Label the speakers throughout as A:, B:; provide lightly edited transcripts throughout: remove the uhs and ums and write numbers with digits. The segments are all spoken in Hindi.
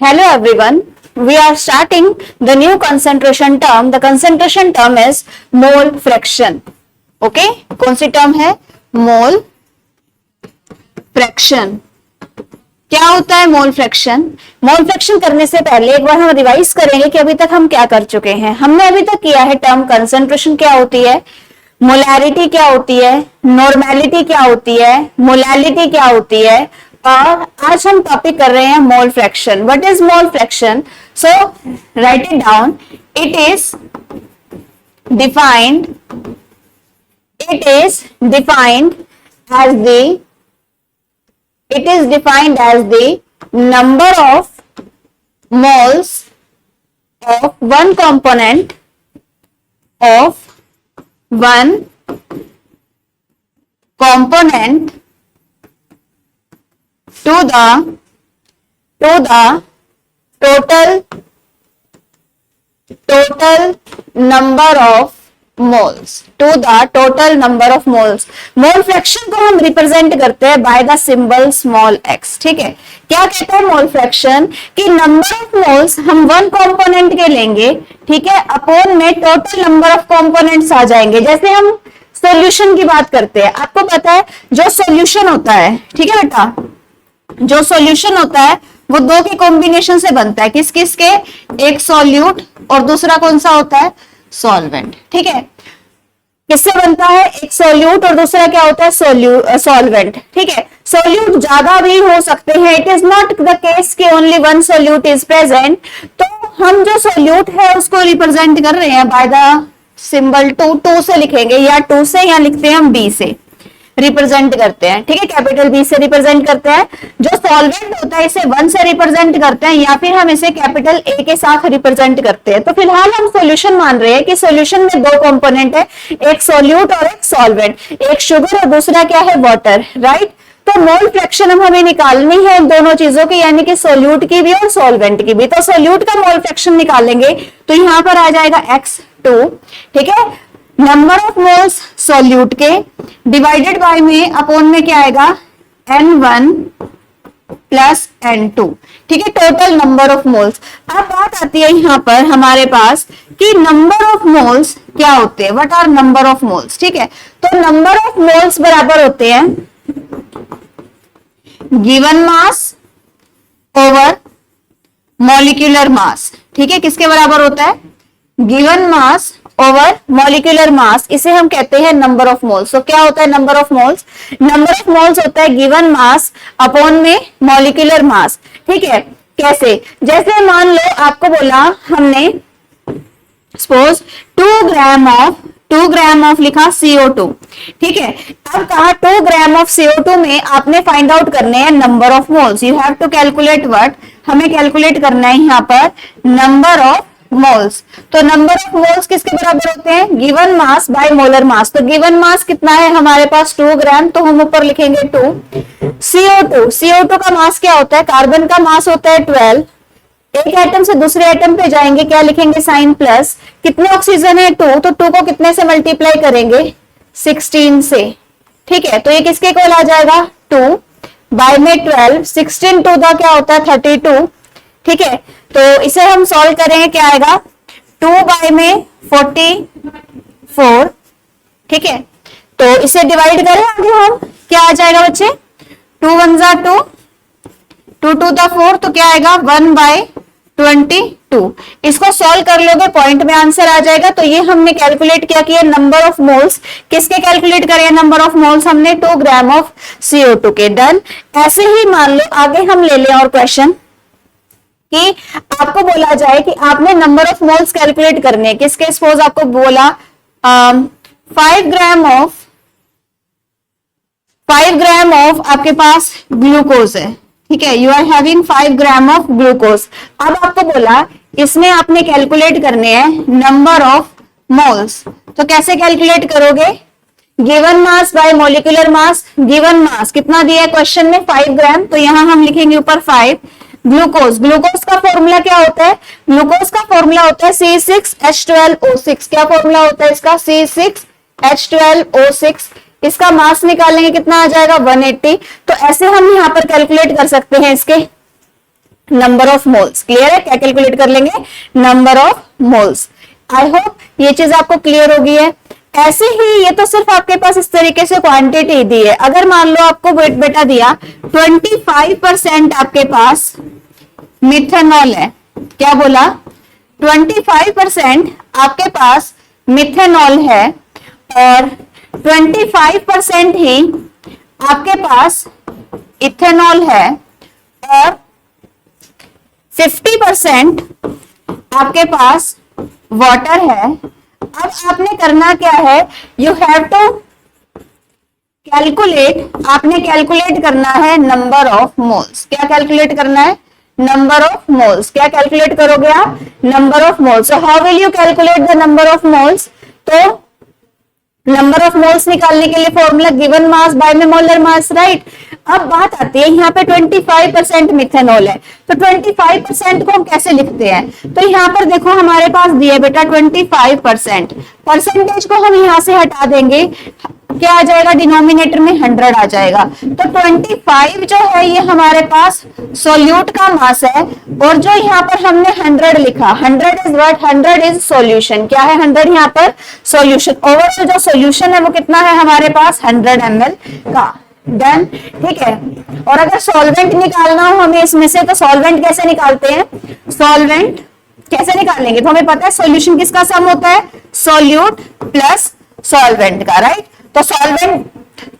A: Hello everyone. We are starting the new concentration term. The concentration term is mole fraction. Okay? कौन सी टर्म है? Mole fraction. क्या होता है मोल फ्रैक्शन? मोल फ्रैक्शन करने से पहले एक बार हम रिवाइज करेंगे कि अभी तक हम क्या कर चुके हैं. हमने अभी तक किया है टर्म कंसंट्रेशन क्या होती है, मोलैरिटी क्या होती है, नॉर्मेलिटी क्या होती है, मोलैलिटी क्या होती है, और आज हम टॉपिक कर रहे हैं mole fraction. What is mole fraction? So right it down. It is defined as the number of moles of one component to the total number of moles. Mole fraction को हम रिप्रेजेंट करते हैं by the symbol small x. ठीक है, क्या कहता है मोल फ्रैक्शन कि नंबर ऑफ मोल्स हम वन कंपोनेंट के लेंगे, ठीक है, अपॉन में टोटल नंबर ऑफ कंपोनेंट्स आ जाएंगे. जैसे हम सॉल्यूशन की बात करते हैं, आपको पता है जो सॉल्यूशन होता है, ठीक है बेटा, जो सॉल्यूशन होता है वो दो के कॉम्बिनेशन से बनता है. किस किस के? एक सॉल्यूट और दूसरा कौन सा होता है? सॉल्वेंट. ठीक है, किससे बनता है? एक सॉल्यूट और दूसरा क्या होता है? सॉल्वेंट. ठीक है, सॉल्यूट ज्यादा भी हो सकते हैं. It is not the case कि only one solute is present. तो हम जो सॉल्यूट है उसको रिप्रेजेंट कर रहे हैं बाय द सिंबल 2 से लिखेंगे, या 2 से, या लिखते हैं हम B से रिप्रेजेंट करते हैं. ठीक है, कैपिटल B से रिप्रेजेंट करते हैं. जो सॉल्वेंट होता है इसे 1 से रिप्रेजेंट करते हैं, या फिर हम इसे कैपिटल A के साथ रिप्रेजेंट करते हैं. तो फिलहाल हम सॉल्यूशन मान रहे हैं कि सॉल्यूशन में दो कंपोनेंट है, एक सॉल्यूट और एक सॉल्वेंट, एक शुगर और दूसरा क्या है? वाटर. राइट. तो मोल फ्रैक्शन हमें निकालनी है इन दोनों चीजों की, यानी कि सॉल्यूट की भी और सॉल्वेंट की भी. तो सॉल्यूट का मोल फ्रैक्शन निकालेंगे तो यहां पर आ जाएगा x2. ठीक है, नंबर ऑफ मोल्स सॉल्यूट के डिवाइडेड बाय में अपॉन में क्या आएगा? n1 plus n2. ठीक है, टोटल नंबर ऑफ मोल्स. अब बात आती है यहां पर हमारे पास कि नंबर ऑफ मोल्स क्या होते हैं. What are number of moles? ठीक है, तो नंबर ऑफ मोल्स बराबर होते हैं given mass over molecular mass. ठीक है, किसके बराबर होता है? Given mass over molecular mass. इसे हम कहते हैं नंबर ऑफ मोल्स. तो क्या होता है number of moles? Number of moles होता है गिवन मास अपॉन में मॉलिक्यूलर मास. ठीक है, कैसे? जैसे मान लो आपको बोला हमने सपोज 2 ग्राम ऑफ लिखा CO2. ठीक है, अब कहा 2 ग्राम ऑफ CO2 में आपने फाइंड आउट करने हैं number of moles. You have to calculate what? हमें कैलकुलेट करना है यहाँ पर नंबर ऑफ मोल्स. तो नंबर ऑफ मोल्स किसके बराबर होते हैं? Given mass by molar mass. तो गिवन मास कितना है हमारे पास? 2 ग्राम. तो हम ऊपर लिखेंगे 2. CO2 का मास क्या होता है? कार्बन का मास होता है 12. एक एटम से दूसरे एटम पे जाएंगे, क्या लिखेंगे? Sign plus. कितने ऑक्सीजन है? 2. तो 2 को कितने से मल्टीप्लाई करेंगे? 16 से. ठीक है, तो ये किसके इक्वल आ जाएगा? 2 बाय में 12. 16 2 का क्या होता है? 32. ठीक है, तो इसे हम सॉल्व करेंगे, क्या आएगा? 2 बाय में 44. ठीक है, तो इसे डिवाइड करें आगे हम, क्या आ जाएगा बच्चे? 2 1 जा 2, 2 2 जा 4, तो क्या आएगा? 1 बाय 22. इसको सॉल्व कर लोगे, पॉइंट में आंसर आ जाएगा. तो ये हमने कैलकुलेट क्या किया? Number of moles. किसके कैलकुलेट करें नंबर ऑफ मोल्स? हमने 2 ग्राम ऑफ CO2 के. डन. ऐसे ही मान लो आगे हम ले लें और क्वेश्चन कि आपको बोला जाए कि आपने नंबर ऑफ मोल्स कैलकुलेट करने. किसके? सपोज आपको बोला 5 ग्राम ऑफ आपके पास ग्लूकोज है. ठीक है, you are having 5 gram of glucose. अब आपको बोला इसमें आपने कैलकुलेट करने हैं नंबर ऑफ मोल्स. तो कैसे कैलकुलेट करोगे? Given mass bye molecular mass. Given mass कितना दिया है क्वेश्चन में? 5 ग्राम. तो यहां हम लिखेंगे ऊपर 5. ग्लूकोज का फॉर्मूला क्या होता है? ग्लूकोज का फॉर्मूला होता है C6H12O6. क्या फॉर्मूला होता है इसका? C6H12O6. इसका मास निकालेंगे कितना आ जाएगा 180। तो ऐसे हम यहाँ पर कैलकुलेट कर सकते हैं इसके नंबर ऑफ मोल्स। क्लियर है? क्या कैलकुलेट कर लेंगे? Number of moles. I hope ये चीज आपको क्लियर होगी है। ऐसे ही ये तो सिर्फ आपके पास इस तरीके से क्वांटिटी दी है। अगर मान लो आपको बेटा दिया 25% आपके पास मिथेनॉल है, क्या बोला? 25% आपके पास मिथेनॉल है और 25% ही आपके पास इथेनॉल है और 50% आपके पास वाटर है। अब आपने करना क्या है? यू हैव टू कैलकुलेट, आपने कैलकुलेट करना है नंबर ऑफ मोल्स। क्या कैलकुलेट करना है? Number of moles. क्या कैलकुलेट करोगे आप? Number of moles. So how will you calculate the number of moles? तो नंबर ऑफ मोल्स निकालने के लिए फॉर्मूला गिवन मास बाय में मोलर मास, राइट। अब बात आती है यहाँ पे 25% मिथेनॉल है, तो 25% को हम कैसे लिखते हैं? तो यहाँ पर देखो हमारे पास दिया है बेटा 25%, परसेंटेज को हम यहाँ से हटा देंगे, क्या आ जाएगा? डिनोमिनेटर में 100 आ जाएगा। तो 25 जो है ये हमारे पास सॉल्यूट का मास है और जो यहाँ पर हमने 100 लिखा, 100 इज व्हाट? 100 is solution. क्या है 100 यहाँ पर? सॉल्यूशन। ओवरऑल जो सॉल्यूशन है वो कितना है हमारे पास? 100 ml का। डन, ठीक है। और अगर सॉल्वेंट निकालना हो हमें इसमें से, तो सॉल्वेंट कैसे निकालते हैं? सॉल्वेंट कैसे निकालेंगे? तो हमें पता है सॉल्यूशन किसका सम होता है? सॉल्यूट प्लस सॉल्वेंट का, राइट। तो सॉल्वेंट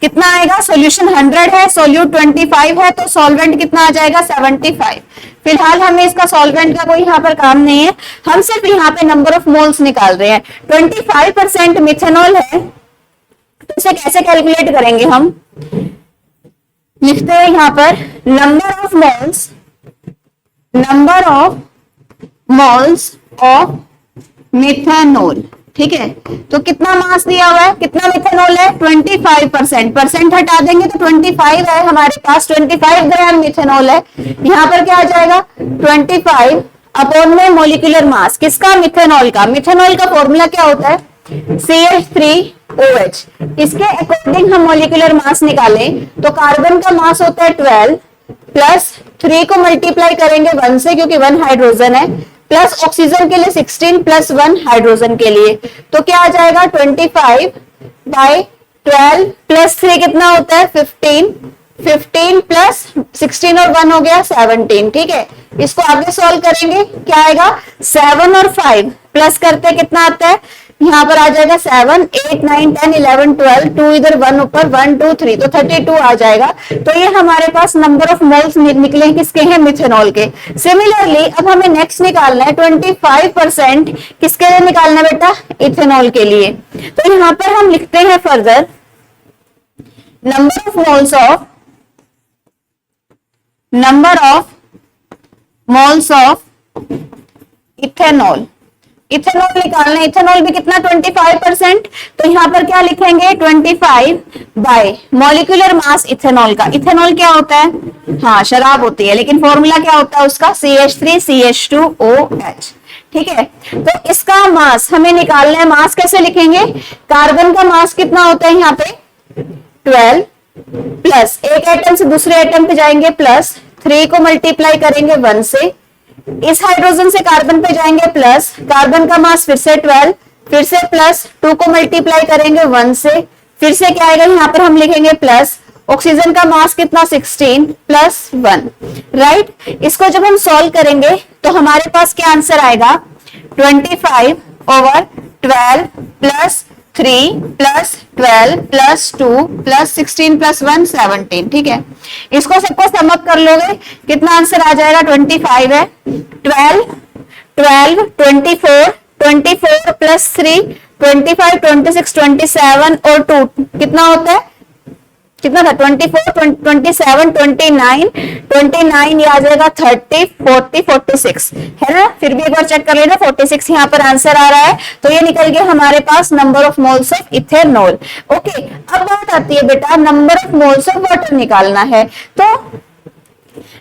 A: कितना आएगा? सॉल्यूशन 100 है, सॉल्यूट 25 है, तो सॉल्वेंट कितना आ जाएगा? 75। फिलहाल हमें इसका सॉल्वेंट का कोई यहाँ पर काम नहीं है, हम सिर्फ यहाँ पे नंबर ऑफ मोल्स निकाल रहे हैं। 25% मिथेनॉल है, तो इसे कैसे कैलकुलेट करेंगे? हम लिखते हैं यहाँ पर number of moles, number of moles of methanol, ठीक है। तो कितना मास दिया हुआ है? कितना मिथेनॉल है? 25%, परसेंट हटा देंगे तो 25 है हमारे पास, 25 ग्राम मिथेनॉल है। यहाँ पर क्या आ जाएगा? 25 अपॉन में मोलिकुलर मास किसका? मिथेनॉल का। मिथेनॉल का फॉर्मूला क्या होता है? CH3OH। इसके अकॉर्डिंग हम मोलिकुलर मास निकालें तो कार्बन का मास होता है 12 प्लस 3 को मल्टीप्लाई करेंगे 1 से, क्योंकि 1 हाइड्रोजन है, प्लस ऑक्सीजन के लिए 16 प्लस 1 हाइड्रोजन के लिए, तो क्या आ जाएगा? 25/12 प्लस 3 कितना होता है? 15, 15 प्लस 16 और 1 हो गया 17, ठीक है। इसको आगे सॉल्व करेंगे, क्या आएगा? 7 और 5 प्लस करते कितना आता है? यहाँ पर आ जाएगा 7, 8, 9, 10, 11, 12, 2 इधर 1 ऊपर, 1, 2, 3, तो 32 आ जाएगा। तो ये हमारे पास नंबर ऑफ मोल्स निकले किसके हैं? मिथेनॉल के। सिमिलरली अब हमें नेक्स्ट निकालना है 25% किसके लिए निकालना है बेटा? इथेनॉल के लिए। तो यहाँ पर हम लिखते हैं further number of moles of ethanol. Ethanol निकालना है, इथेनॉल भी कितना? 25%, तो यहाँ पर क्या लिखेंगे? 25 बाय मॉलिक्यूलर मास इथेनॉल का। इथेनॉल क्या होता है? हाँ, शराब होती है, लेकिन फॉर्मूला क्या होता है उसका? CH3CH2OH, ठीक है। तो इसका मास हमें निकालना है। मास कैसे लिखेंगे? कार्बन का मास कितना होता है यहाँ पे? 12 प्लस एक एटम से दूसरे एटम पे जाएंगे प्लस 3 को मल्टीप्लाई करेंगे 1 से, इस हाइड्रोजन से कार्बन पे जाएंगे प्लस, कार्बन का मास फिर से 12, फिर से प्लस 2 को मल्टीप्लाई करेंगे 1 से, फिर से क्या आएगा? यहाँ पर हम लिखेंगे प्लस, ऑक्सीजन का मास कितना? 16 प्लस 1, राइट। इसको जब हम सॉल्व करेंगे तो हमारे पास क्या आंसर आएगा? 25/12 plus 3 plus 12 plus 2 plus 16 plus 1 17, ठीक है। इसको सबको सम अप कर लोगे, कितना आंसर आ जाएगा? 25 है, 12 12 24 24 प्लस 3 25 26 27 और 2 कितना होता है? कितना था? 24 27 29 ये आ जाएगा 30 40 46, है ना। फिर भी एक बार चेक कर लेना, 46 यहाँ पर आंसर आ रहा है। तो ये निकल गया हमारे पास number of moles of ethanol. Okay, अब बात आती है बेटा number of moles of water निकालना है। तो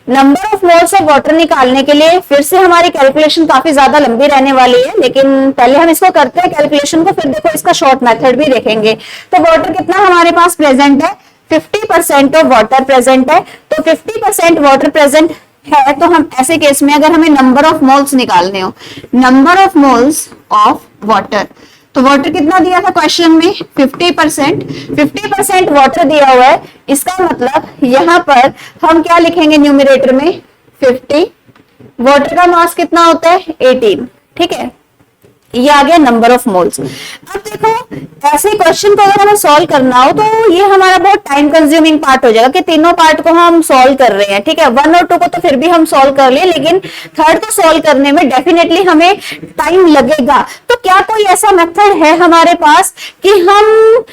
A: number of moles of water निकालने के लिए फिर से हमारी कैलकुलेशन काफी ज्यादा लंबी रहने वाली है, लेकिन पहले हम इसको करते हैं कैलकुलेशन को, फिर देखो इसका शॉर्ट मेथड भी देखेंगे। तो वाटर कितना हमारे पास प्रेजेंट है? 50% ऑफ वाटर प्रेजेंट है। तो 50% वाटर प्रेजेंट है, तो हम ऐसे केस में अगर हमें नंबर ऑफ मोल्स निकालने हो, number of moles of water, तो वाटर कितना दिया था क्वेश्चन में 50%, 50% वाटर दिया हुआ है, इसका मतलब यहां पर हम क्या लिखेंगे न्यूमरेटर में 50, वाटर का मास कितना होता है 18, ठीक है, ये आ गया नंबर ऑफ मोल्स। अब देखो ऐसे क्वेश्चन को अगर हमें सॉल्व करना हो तो ये हमारा बहुत टाइम कंज्यूमिंग पार्ट हो जाएगा कि तीनों पार्ट को हम सॉल्व कर रहे हैं, ठीक है, 1 और 2 को तो फिर भी हम सॉल्व कर लिए, लेकिन थर्ड को सॉल्व करने में डेफिनेटली हमें टाइम लगेगा। तो क्या कोई ऐसा मेथड है हमारे पास कि हम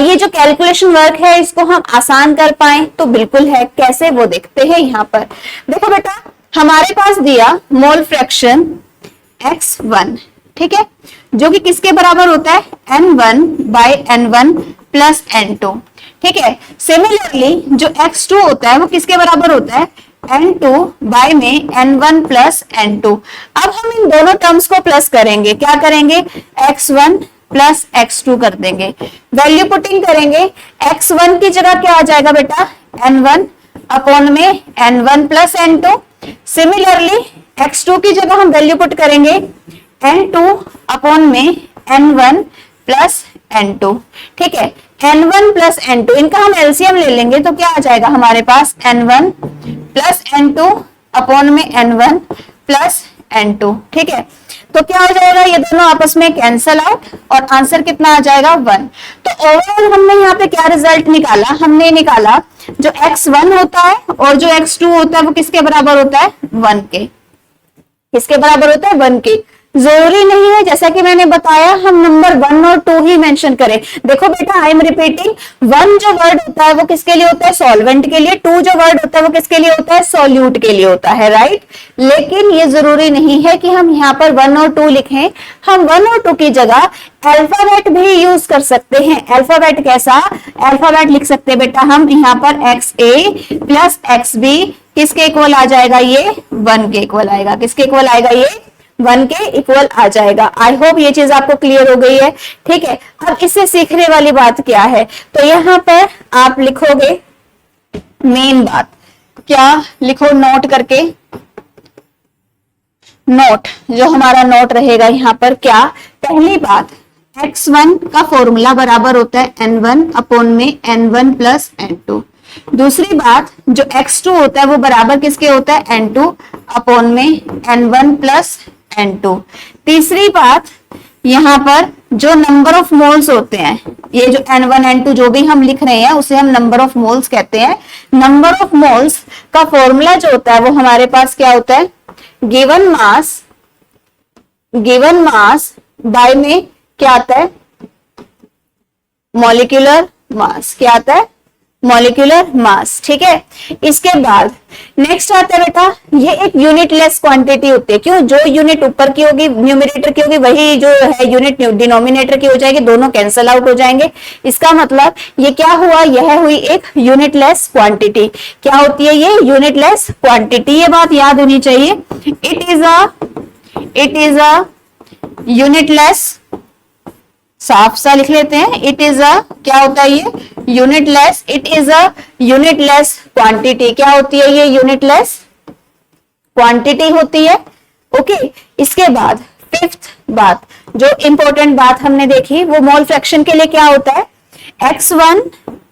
A: ये जो कैलकुलेशन वर्क है इसको हम आसान कर पाए? तो बिल्कुल है, कैसे वो देखते हैं यहाँ पर। देखो बेटा, हमारे पास दिया मोल फ्रैक्शन x1, ठीक है, जो कि किसके बराबर होता है n1 bye n1 plus n2, ठीक है। सिमिलरली जो x2 होता है वो किसके बराबर होता है n2 बाय में n1 प्लस n2। अब हम इन दोनों टर्म्स को प्लस करेंगे, क्या करेंगे x1 प्लस x2 कर देंगे, वैल्यू पुटिंग करेंगे, x1 की जगह क्या आ जाएगा बेटा n1 अपॉन में n1 plus n2। Similarly x2 की जगह हम वैल्यू पुट करेंगे n2 अपॉन में n1 प्लस n2, ठीक है, n1 प्लस n2, इनका हम एलसीएम ले लेंगे तो क्या आ जाएगा हमारे पास n1 प्लस n2 अपॉन में n1 प्लस n2, ठीक है। तो क्या हो जाएगा, ये दोनों आपस में कैंसल आउट और आंसर कितना आ जाएगा 1। तो ओवरऑल हमने यहाँ पे क्या रिजल्ट निकाला, हमने निकाला जो x1 होता है और जो x2 होता है वो किसके बराबर होता है 1 के, किसके बराबर होता है 1 के। जरूरी नहीं है जैसा कि मैंने बताया हम नंबर 1 और 2 ही मेंशन करें। देखो बेटा, आई एम रिपीटिंग, 1 जो वर्ड होता है वो किसके लिए होता है सॉल्वेंट के लिए, 2 जो वर्ड होता है वो किसके लिए होता है सॉल्यूट के लिए होता है, राइट। लेकिन ये जरूरी नहीं है कि हम यहाँ पर 1 और 2 लिखें, हम 1 और 2 की जगह अल्फाबेट भी यूज कर सकते हैं। अल्फाबेट कैसा, अल्फाबेट लिख सकते हैं बेटा हम यहाँ पर XA प्लस XB किसके इक्वल आ जाएगा, ये 1 के इक्वल आएगा, किसके इक्वल आएगा, ये 1 के इक्वल आ जाएगा। आई होप ये चीज आपको क्लियर हो गई है, ठीक है। अब इससे सीखने वाली बात क्या है, तो यहाँ पर आप लिखोगे मेन बात, क्या लिखो नोट करके, नोट जो हमारा नोट रहेगा यहाँ पर, क्या पहली बात x1 का फॉर्मूला बराबर होता है n1 अपॉन में n1 प्लस n2। दूसरी बात जो x2 होता है वो बराबर किसके होता है n2 अपॉन में n1 प्लस n2। तीसरी बात यहाँ पर जो नंबर ऑफ मोल्स होते हैं, ये जो n1 n2 जो भी हम लिख रहे हैं उसे हम नंबर ऑफ मोल्स कहते हैं। नंबर ऑफ मोल्स का फॉर्मूला जो होता है वो हमारे पास क्या होता है, गिवन मास बाय में क्या आता है मॉलिक्यूलर मास, क्या आता है मॉलिक्यूलर मास, ठीक है। इसके बाद नेक्स्ट आता है बेटा, ये एक यूनिटलेस क्वांटिटी होती है, क्यों, जो यूनिट ऊपर की होगी न्यूमरेटर की होगी वही जो है यूनिट डिनोमिनेटर की हो जाएगी, दोनों कैंसल आउट हो जाएंगे। इसका मतलब ये क्या हुआ, यह हुई एक यूनिटलेस क्वांटिटी। क्या होती है ये यूनिटलेस क्वांटिटी, ये बात याद होनी चाहिए। इट इज अ यूनिटलेस, साफ सा लिख लेते हैं, इट इज अ, क्या होता है ये unitless, it is a unitless quantity. क्या होती है ये यूनिटलेस क्वांटिटी होती है, ओके। इसके बाद फिफ्थ बात, जो इंपॉर्टेंट बात हमने देखी वो मोल फ्रैक्शन के लिए क्या होता है, x1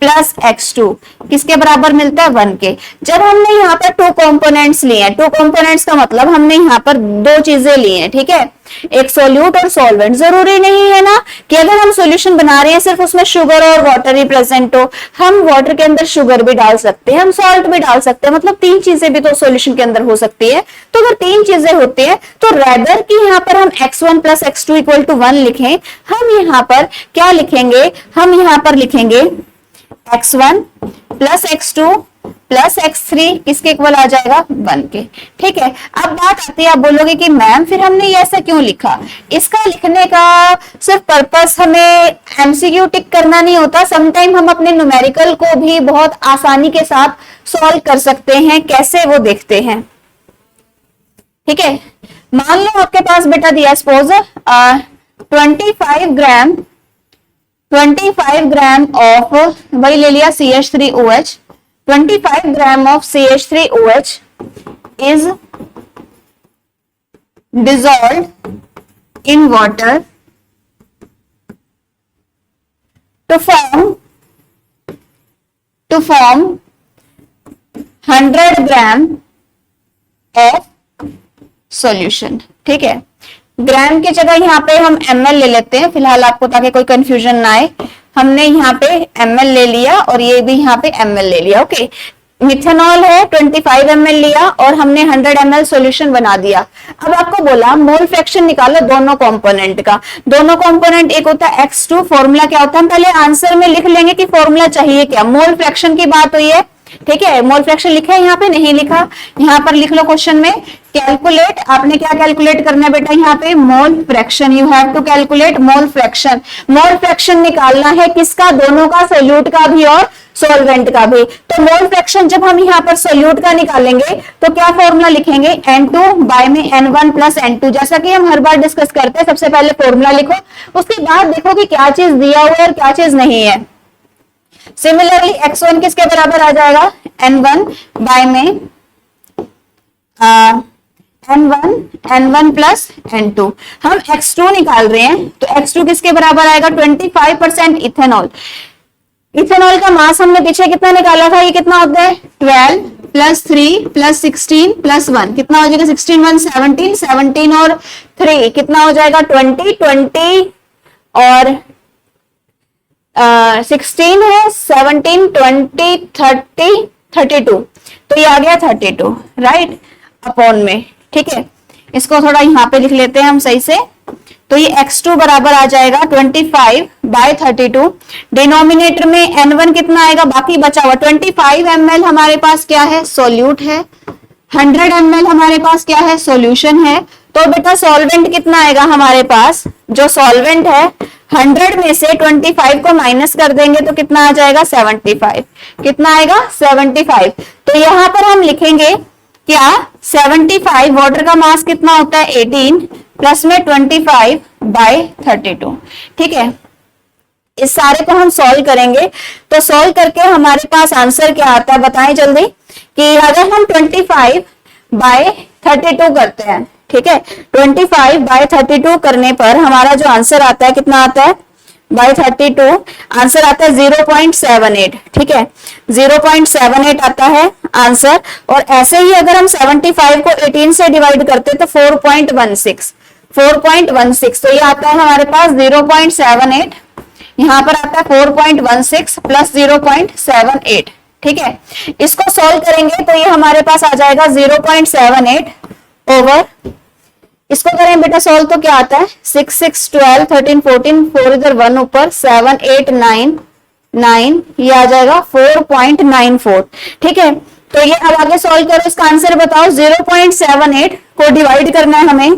A: प्लस x2 किसके बराबर मिलता है 1 के। जब हमने यहाँ पर 2 कंपोनेंट्स लिए हैं, 2 कंपोनेंट्स का मतलब हमने यहाँ पर 2 चीजें ली हैं, ठीक है, एक सोल्यूट और सॉल्वेंट। जरूरी नहीं है ना कि अगर हम सॉल्यूशन बना रहे हैं सिर्फ उसमें शुगर और वाटर ही प्रेजेंट हो, हम वाटर के अंदर शुगर भी डाल सकते हैं, हम सॉल्ट भी डाल सकते हैं, मतलब 3 चीजें भी तो सॉल्यूशन के अंदर हो सकती है। तो अगर 3 चीजें होती है तो रेदर कि यहाँ पर हम x1 plus x2 equal to 1 लिखें, हम यहाँ पर क्या लिखेंगे, हम यहाँ पर लिखेंगे x1 plus x2 plus x3 किसके इक्वल आ जाएगा 1 के, ठीक है। अब बात आती है, आप बोलोगे कि मैम फिर हमने ये ऐसा क्यों लिखा। इसका लिखने का सिर्फ पर्पस हमें एमसीक्यू टिक करना नहीं होता, समटाइम हम अपने न्यूमेरिकल को भी बहुत आसानी के साथ सॉल्व कर सकते हैं। कैसे वो देखते हैं, ठीक है। मान लो आपके पास बेटा दिया सपोज 25 ग्राम ऑफ, वही ले लिया CH3OH, 25 gram of CH3OH is dissolved in water to form 100 gram of solution. ठीक है, ग्राम की जगह यहाँ पे हम ml ले लेते हैं फिलहाल आपको, ताकि कोई कंफ्यूजन ना आए। हमने यहाँ पे ml ले लिया और ये भी यहाँ पे ml ले लिया। ओके, मिथेनॉल है 25 ml लिया और हमने 100 ml सॉल्यूशन बना दिया। अब आपको बोला मोल फ्रैक्शन निकालो दोनों कंपोनेंट का। दोनों कंपोनेंट एक होता है X2, फॉर्मूला क्या होता है हम पहले आंसर में लिख लेंगे कि फॉर्मूला चाहिए क्या। मोल फ्रैक्शन की बात हुई है, ठीक है। मोल फ्रैक्शन लिखा है यहाँ पे, नहीं लिखा, यहाँ पर लिख लो क्वेश्चन में। कैलकुलेट, आपने क्या कैलकुलेट करना है बेटा यहाँ पे, mole fraction. You have to calculate mole fraction. Mole fraction निकालना है किसका, दोनों का, सोल्यूट का भी और सॉल्वेंट का भी। तो मोल फ्रैक्शन जब हम यहाँ पर सोल्यूट का निकालेंगे तो क्या फॉर्मूला लिखेंगे, N2 बाय में N1 प्लस N2। जैसा कि हम हर बार डिस्कस करते हैं, सबसे पहले फॉर्मूला लिखो, उसके बाद देखो कि क्या चीज दिया हुआ है और क्या चीज नहीं है। सिमिलरली X1 किसके बराबर आ जाएगा, N1 बाय में N1 प्लस N2। हम X2 निकाल रहे हैं तो X2 किसके बराबर आएगा, 25% इथेनॉल। इथेनॉल का मास हमने पीछे कितना निकाला था, ये कितना होता है 12 प्लस 3 प्लस 16 प्लस 1, कितना हो जाएगा 16 1 17, 17 और 3 कितना हो जाएगा 20, 20 और 16 है, 17 20 30 32, तो ये आ गया 32 राइट अपॉन में। ठीक है, इसको थोड़ा यहाँ पे लिख लेते हैं हम सही से। तो ये X2 बराबर आ जाएगा 25 बाय 32। डिनोमिनेटर में N1 कितना आएगा, बाकी बचा हुआ 25 ml हमारे पास क्या है, सोल्यूट है। 100 ml हमारे पास क्या है, सॉल्यूशन है। तो बेटा सॉल्वेंट कितना आएगा हमारे पास, जो सॉल्वेंट है 100 में से 25 को माइनस कर देंगे तो कितना आ जाएगा 75। कितना आएगा 75। तो यहां पर हम लिखेंगे क्या 75, वाटर का मास कितना होता है 18 प्लस में 25 बाय 32। ठीक है, इस सारे को हम सॉल्व करेंगे तो सॉल्व करके हमारे पास आंसर क्या आता है बताएं जल्दी, कि अगर हम 25 बाय 32 करते हैं, ठीक है, 25 बाय 32 करने पर हमारा जो आंसर आता है कितना आता है, बाय 32 आंसर आता है 0.78। ठीक है, 0.78 आता है आंसर। और ऐसे ही अगर हम 75 को 18 से डिवाइड करते तो 4.16, तो ये आता है हमारे पास 0.78, यहाँ पर आता है 4.16 प्लस 0.78। ठीक है, इसको सॉल्व करेंगे तो ये हमारे पास आ जाएगा 0.78 ओवर, इसको करें बेटा सॉल्व तो क्या आता है 6 6 12 13 14, 4 इधर 1 ऊपर, 7 8 9 9, ये आ जाएगा 4.94। ठीक है, तो ये अब आगे सॉल्व करो, इसका आंसर बताओ। 0.78 को डिवाइड करना है हमें,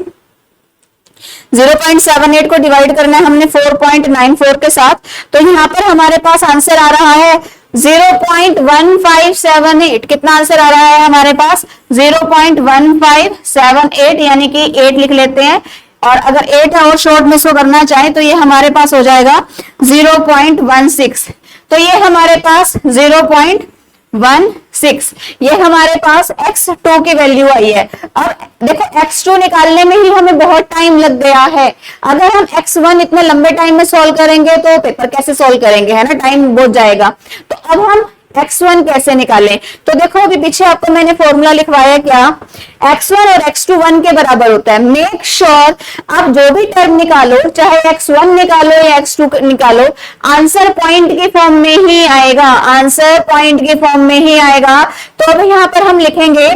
A: 0.78 को डिवाइड करना है हमने 4.94 के साथ, तो यहाँ पर हमारे पास आंसर आ रहा है 0.1578। कितना आंसर आ रहा है हमारे पास 0.1578, यानी कि 8 लिख लेते हैं, और अगर 8 और शॉर्ट में सो करना चाहे तो ये हमारे पास हो जाएगा 0.16। तो ये हमारे पास 0.16, ये हमारे पास X2 की वैल्यू आई है। और देखो X2 निकालने में ही हमें बहुत टाइम लग गया है। अगर हम X1 इतने लंबे टाइम में सॉल्व करेंगे तो पेपर कैसे सॉल्व करेंगे, है ना, टाइम बहुत जाएगा। तो अब हम X1 कैसे निकालें, तो देखो अभी पीछे आपको मैंने फॉर्मूला लिखवाया, क्या X1 और X2 1 के बराबर होता है। मेक श्योर आप जो भी टर्म निकालो, चाहे X1 निकालो या X2 निकालो, आंसर पॉइंट की फॉर्म में ही आएगा, आंसर पॉइंट की फॉर्म में ही आएगा। तो अब यहाँ पर हम लिखेंगे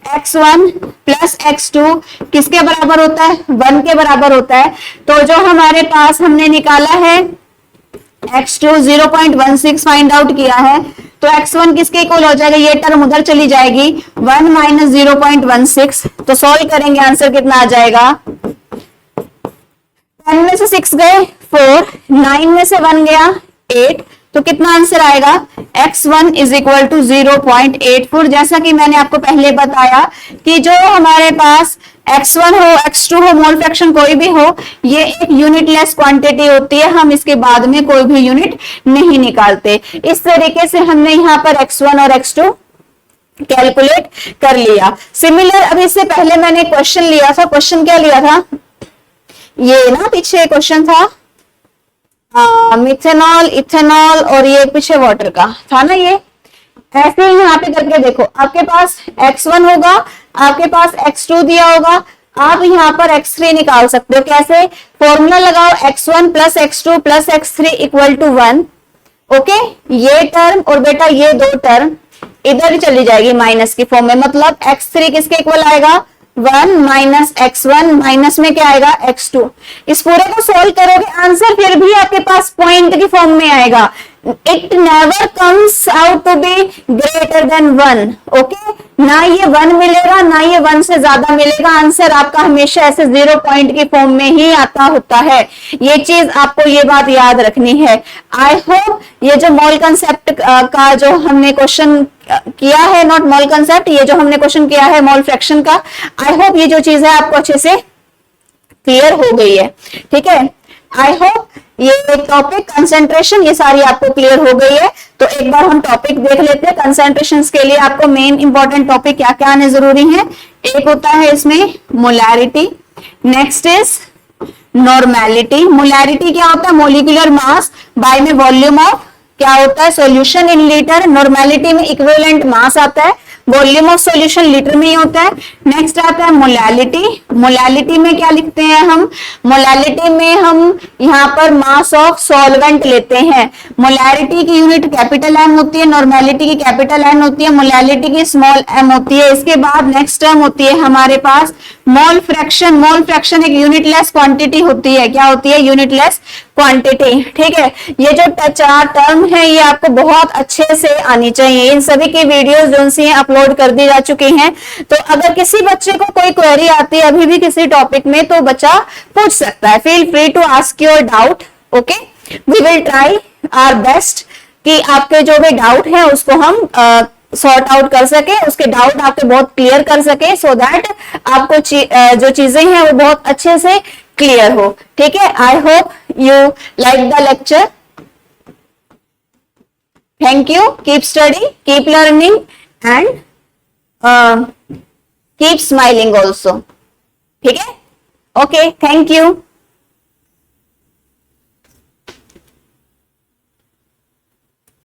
A: X1 प्लस X2 किसके बराबर होता है, 1 के बराबर होता है। तो जो हमारे पास हमने निकाला है X2 0.16 फाइंड आउट किया है, तो X1 किसके इक्वल हो जाएगा, ये टर्म उधर चली जाएगी, 1 माइनस 0.16। तो सॉल्व करेंगे आंसर कितना आ जाएगा, 10 में से 6 गए 4, 9 में से 1 गया 8, तो कितना आंसर आएगा X1 इज इक्वल टू 0.84। जैसा कि मैंने आपको पहले बताया कि जो हमारे पास X1 हो X2 हो, मोल फ्रैक्शन कोई भी हो, ये एक यूनिटलेस क्वांटिटी होती है, हम इसके बाद में कोई भी यूनिट नहीं निकालते। इस तरीके से हमने यहाँ पर X1 और X2 कैलकुलेट कर लिया। सिमिलर अभी इससे पहले मैंने क्वेश्चन लिया था, क्वेश्चन क्या लिया था, ये ना पीछे क्वेश्चन था मिथेनॉल, इथेनॉल और ये पीछे वाटर का था ना। ये ऐसे ही यहाँ पे करके देखो, आपके पास x1 होगा, आपके पास x2 दिया होगा, आप यहाँ पर x3 निकाल सकते हो। कैसे? फॉर्मूला लगाओ, x1 plus x2 plus x3 equal to 1। Okay, ये टर्म और बेटा ये दो टर्म इधर ही चली जाएगी माइनस की फॉर्म में, मतलब x3 किसके इक्वल आएगा, 1 माइनस x1, माइनस में क्या आएगा, x2। इस पूरे को सोल्व करोगे, आंसर फिर भी आपके पास पॉइंट की फॉर्म में आएगा। It never comes out to be greater than 1। Okay, ना ये 1 मिलेगा ना ये 1 से ज्यादा मिलेगा, आंसर आपका हमेशा ऐसे 0 पॉइंट की फॉर्म में ही आता होता है। ये चीज आपको ये बात याद रखनी है। आई होप ये जो मोल कंसेप्ट का जो हमने क्वेश्चन किया है, नॉट मोल कंसेप्ट, ये जो हमने क्वेश्चन किया है मोल फ्रैक्शन का, आई होप ये जो चीज है आपको अच्छे से क्लियर हो गई है। ठीक है, आई होप ये टॉपिक कंसेंट्रेशन ये सारी आपको क्लियर हो गई है। तो एक बार हम टॉपिक देख लेते हैं। कंसेंट्रेशन के लिए आपको मेन इंपॉर्टेंट टॉपिक क्या क्या आने जरूरी है। एक होता है इसमें molarity, next is normality. Molarity क्या होता है, मोलिकुलर मास बाय में वॉल्यूम ऑफ क्या होता है, सॉल्यूशन इन लीटर। नॉर्मेलिटी में इक्विवेलेंट मास आता है, वॉल्यूम ऑफ सॉल्यूशन लीटर में ही होता है। नेक्स्ट आता है मोलैलिटी। मोलैलिटी में क्या लिखते हैं हम, मोलैलिटी में हम यहाँ पर मास ऑफ सॉल्वेंट लेते हैं। मोलैरिटी की यूनिट कैपिटल एम होती है, नॉर्मेलिटी की कैपिटल एन होती है, मोलैलिटी की स्मॉल एम होती है। इसके बाद नेक्स्ट टर्म होती है हमारे पास मोल फ्रैक्शन। मोल फ्रैक्शन एक यूनिटलेस क्वांटिटी होती है, क्या होती है, यूनिटलेस क्वांटिटी। ठीक है, ये जो चार टर्म है ये आपको बहुत अच्छे से आनी चाहिए। इन सभी की वीडियोस जो सी अपलोड कर दी जा चुकी हैं। तो अगर किसी बच्चे को कोई क्वेरी आती है अभी भी किसी टॉपिक में, तो बच्चा पूछ सकता है। Feel free to ask your doubt. Okay, we will try our best कि आपके जो भी डाउट है उसको हम सॉर्ट आउट कर सके, उसके डाउट आपके बहुत क्लियर कर सके, सो दैट आपको जो चीजें हैं वो बहुत अच्छे से क्लियर हो। ठीक है, I hope you like the lecture. Thank you, keep study, keep learning and keep smiling also. ठीक है, ओके, थैंक यू।